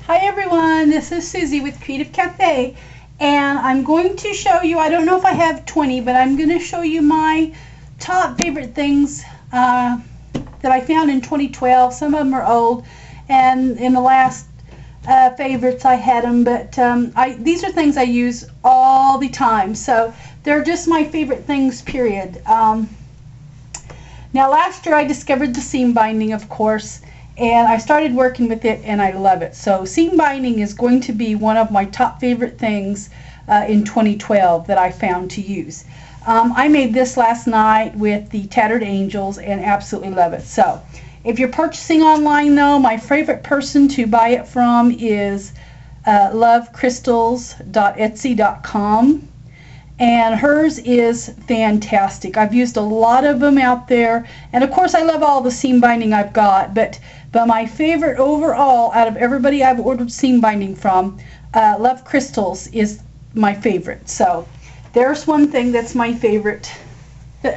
Hi everyone, this is Susie with Creative Cafe, and I'm going to show you, I don't know if I have 20, but I'm going to show you my top favorite things that I found in 2012. Some of them are old, and in the last favorites I had them, but these are things I use all the time, so they're just my favorite things, period. Now last year I discovered the seam binding, of course, and I started working with it and I love it. So seam binding is going to be one of my top favorite things in 2012 that I found to use. I made this last night with the Tattered Angels and absolutely love it. So if you're purchasing online though, my favorite person to buy it from is lovecrystals.etsy.com. And hers is fantastic. I've used a lot of them out there, and of course I love all the seam binding I've got, but my favorite overall out of everybody I've ordered seam binding from, Love Crystals is my favorite. So there's one thing that's my favorite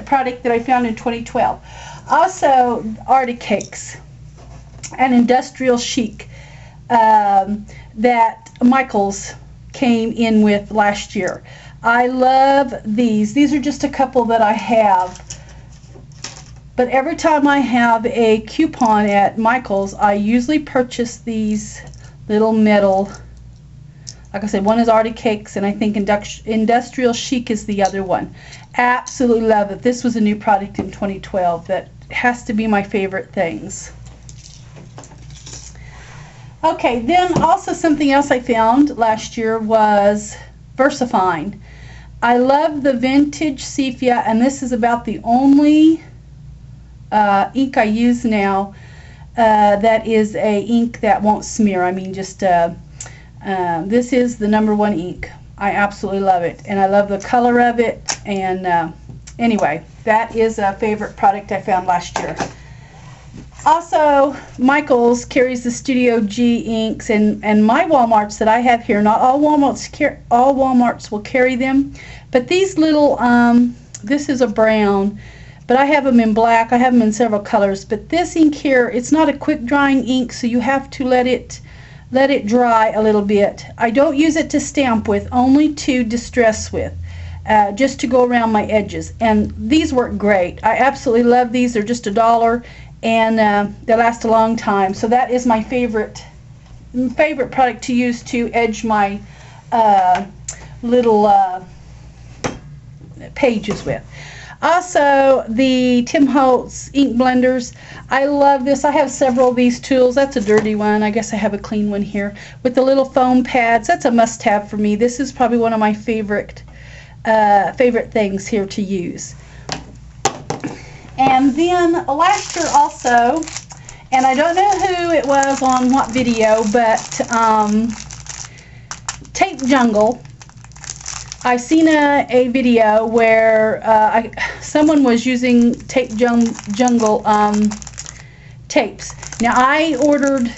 product that I found in 2012. Also, Arctic Cakes, an industrial chic that Michaels came in with last year. I love these. These are just a couple that I have. But every time I have a coupon at Michael's, I usually purchase these little metal. Like I said, one is Arctic Cakes, and I think Industrial Chic is the other one. Absolutely love it. This was a new product in 2012 that has to be my favorite things. Okay, then also something else I found last year was VersaFine. I love the vintage sepia, and this is about the only ink I use now that is a ink that won't smear. I mean, just this is the #1 ink. I absolutely love it, and I love the color of it. And anyway, that is a favorite product I found last year. Also, Michaels carries the Studio G inks, and my Walmarts that I have here, not all Walmarts will carry them, but these little, this is a brown, but I have them in black. I have them in several colors, but this ink here, it's not a quick drying ink, so you have to let it dry a little bit. I don't use it to stamp with, only to distress with, just to go around my edges, and these work great. I absolutely love these. They're just $1, and they last a long time. So that is my favorite product to use to edge my little pages with. Also, the Tim Holtz ink blenders. I love this. I have several of these tools. That's a dirty one. I guess I have a clean one here with the little foam pads. That's a must-have for me. This is probably one of my favorite things here to use. And then last year also, and I don't know who it was on what video, but Tape Jungle. I've seen a video where someone was using Tape Jungle tapes. Now I ordered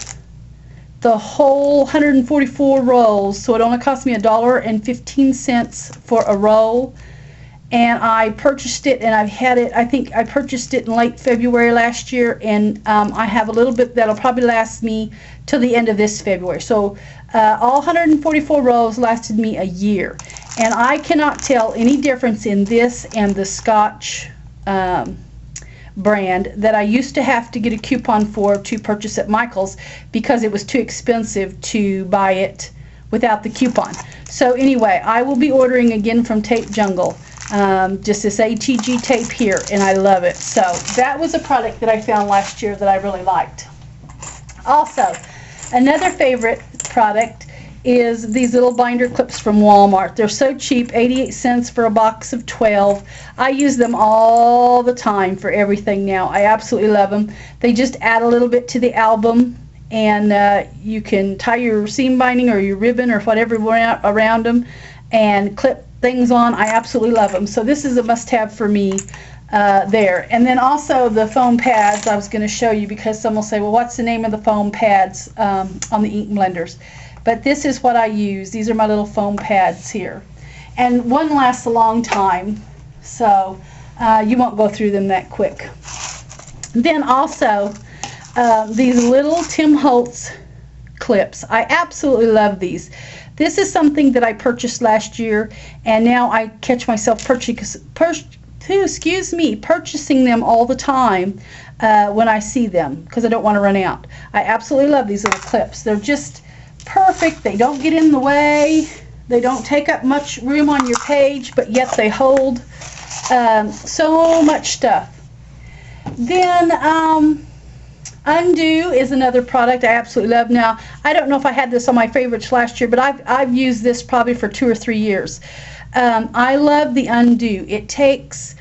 the whole 144 rolls, so it only cost me $1.15 for a roll. And I purchased it, and I've had it, I think I purchased it in late February last year, and I have a little bit that'll probably last me till the end of this February. So all 144 rolls lasted me a year, and I cannot tell any difference in this and the Scotch brand that I used to have to get a coupon for to purchase at Michael's because it was too expensive to buy it without the coupon. So anyway, I will be ordering again from Tape Jungle. Just this ATG tape here, and I love it. So that was a product that I found last year that I really liked. Also, another favorite product is these little binder clips from Walmart. They're so cheap, 88 cents for a box of 12. I use them all the time for everything now. I absolutely love them. They just add a little bit to the album, and you can tie your seam binding or your ribbon or whatever around them and clip things on. I absolutely love them. So this is a must-have for me there. And then also the foam pads I was going to show you, because some will say, well, what's the name of the foam pads on the ink blenders? But this is what I use. These are my little foam pads here. And one lasts a long time, so you won't go through them that quick. Then also these little Tim Holtz clips. I absolutely love these. This is something that I purchased last year, and now I catch myself purchasing them all the time when I see them, because I don't want to run out. I absolutely love these little clips. They're just perfect. They don't get in the way. They don't take up much room on your page, but yet they hold so much stuff. Then Undo is another product I absolutely love. Now, I don't know if I had this on my favorites last year, but I've used this probably for 2 or 3 years. I love the Undo. It takes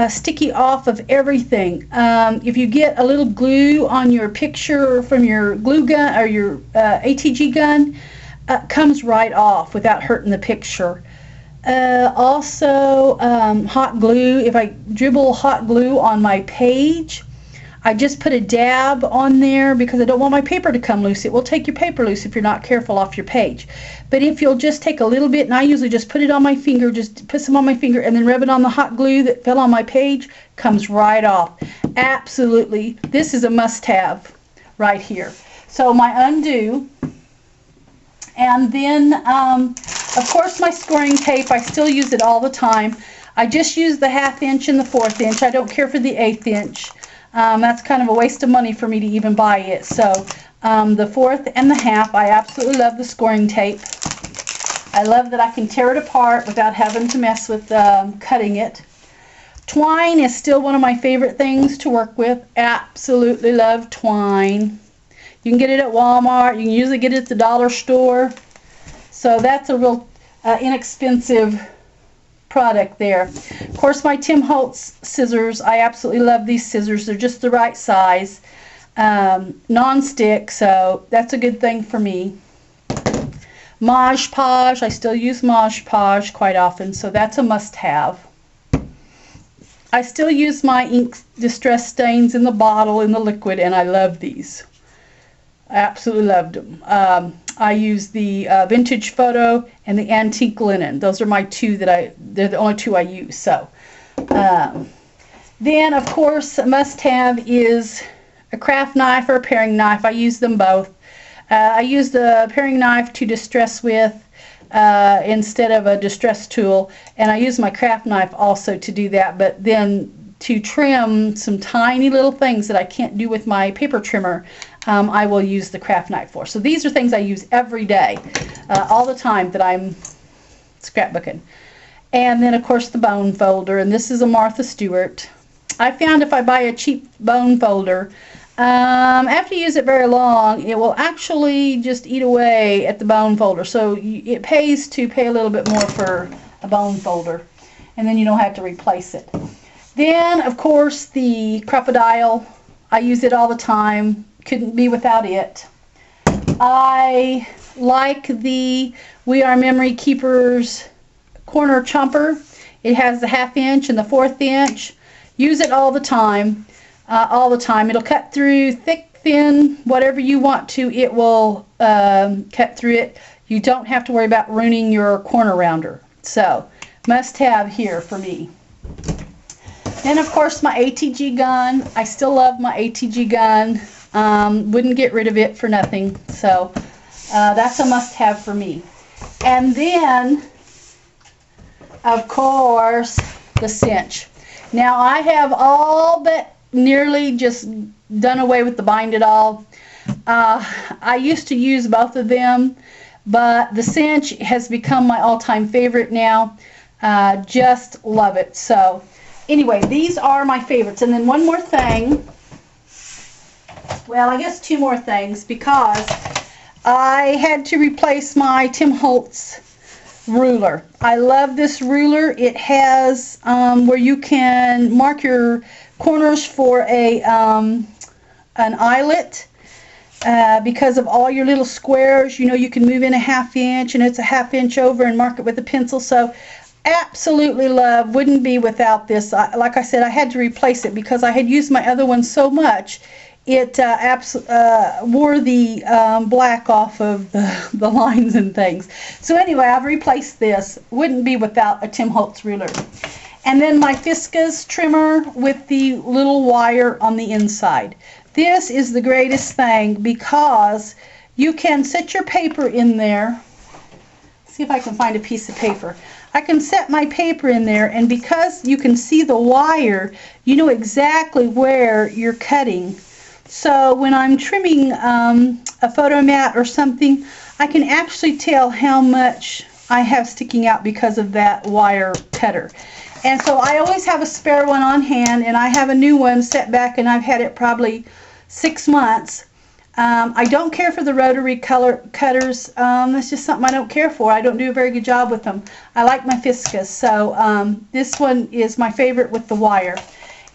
sticky off of everything. If you get a little glue on your picture from your glue gun or your ATG gun, comes right off without hurting the picture. Also, hot glue. If I dribble hot glue on my page, I just put a dab on there because I don't want my paper to come loose. It will take your paper loose if you're not careful off your page. But if you'll just take a little bit, and I usually just put it on my finger, just put some on my finger and then rub it on the hot glue that fell on my page, comes right off. Absolutely, this is a must-have right here. So my Undo, and then of course my scoring tape. I still use it all the time. I just use the 1/2 inch and the 1/4 inch. I don't care for the 1/8 inch. That's kind of a waste of money for me to even buy it. So the 1/4 and the 1/2, I absolutely love the scoring tape. I love that I can tear it apart without having to mess with cutting it. Twine is still one of my favorite things to work with. Absolutely love twine. You can get it at Walmart. You can usually get it at the dollar store. So that's a real inexpensive product there. Of course, my Holtz scissors. I absolutely love these scissors. They're just the right size. Non-stick, so that's a good thing for me. Mosh Posh. I still use Mosh Posh quite often, so that's a must-have. I still use my ink distress stains in the bottle, in the liquid, and I love these. I absolutely loved them. I use the vintage photo and the antique linen. Those are my two they're the only two I use. So then of course a must-have is a craft knife or a paring knife. I use them both. I use the paring knife to distress with instead of a distress tool, and I use my craft knife also to do that, but then to trim some tiny little things that I can't do with my paper trimmer, I will use the craft knife for. So these are things I use every day, all the time that I'm scrapbooking. And then of course the bone folder, and this is a Martha Stewart. I found if I buy a cheap bone folder, after you use it very long, it will actually just eat away at the bone folder. So it pays to pay a little bit more for a bone folder, and then you don't have to replace it. Then of course the crocodile. I use it all the time. Couldn't be without it. I like the We Are Memory Keepers corner chomper. It has the 1/2 inch and the 1/4 inch. Use it all the time. All the time. It'll cut through thick, thin, whatever you want to. It will cut through it. You don't have to worry about ruining your corner rounder. So, must have here for me. Then of course my ATG gun. I still love my ATG gun. Wouldn't get rid of it for nothing. So that's a must-have for me. And then of course the cinch. Now I have all but nearly just done away with the bind it all. I used to use both of them, but the cinch has become my all-time favorite now. Just love it. So anyway, these are my favorites. And then one more thing. Well, I guess 2 more things, because I had to replace my Holtz ruler. I love this ruler. It has where you can mark your corners for an eyelet. Because of all your little squares, you know, you can move in a 1/2 inch, and it's a 1/2 inch over, and mark it with a pencil. So absolutely love, wouldn't be without this. Like I said, I had to replace it because I had used my other one so much it wore the black off of the lines and things. So anyway, I've replaced this. Wouldn't be without a Holtz ruler. And then my Fiskars trimmer with the little wire on the inside. This is the greatest thing because you can set your paper in there. See if I can find a piece of paper. I can set my paper in there, and because you can see the wire, you know exactly where you're cutting. So when I'm trimming a photo mat or something, I can actually tell how much I have sticking out because of that wire cutter. And so I always have a spare one on hand, and I have a new one set back, and I've had it probably 6 months. I don't care for the rotary cutters. That's just something I don't care for. I don't do a very good job with them. I like my Fiscus, so this one is my favorite with the wire.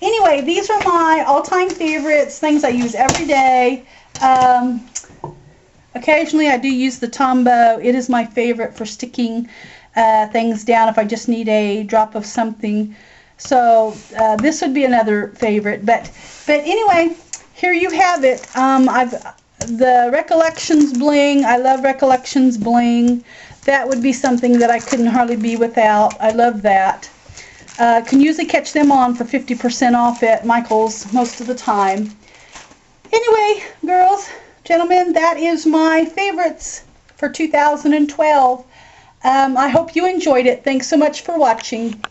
Anyway, these are my all-time favorites, things I use every day. Occasionally I do use the Tombow. It is my favorite for sticking things down if I just need a drop of something. So this would be another favorite. But anyway, here you have it. The Recollections bling. I love Recollections bling. That would be something that I couldn't hardly be without. I love that. Can usually catch them on for 50% off at Michael's most of the time. Anyway, girls, gentlemen, that is my favorites for 2012. I hope you enjoyed it. Thanks so much for watching.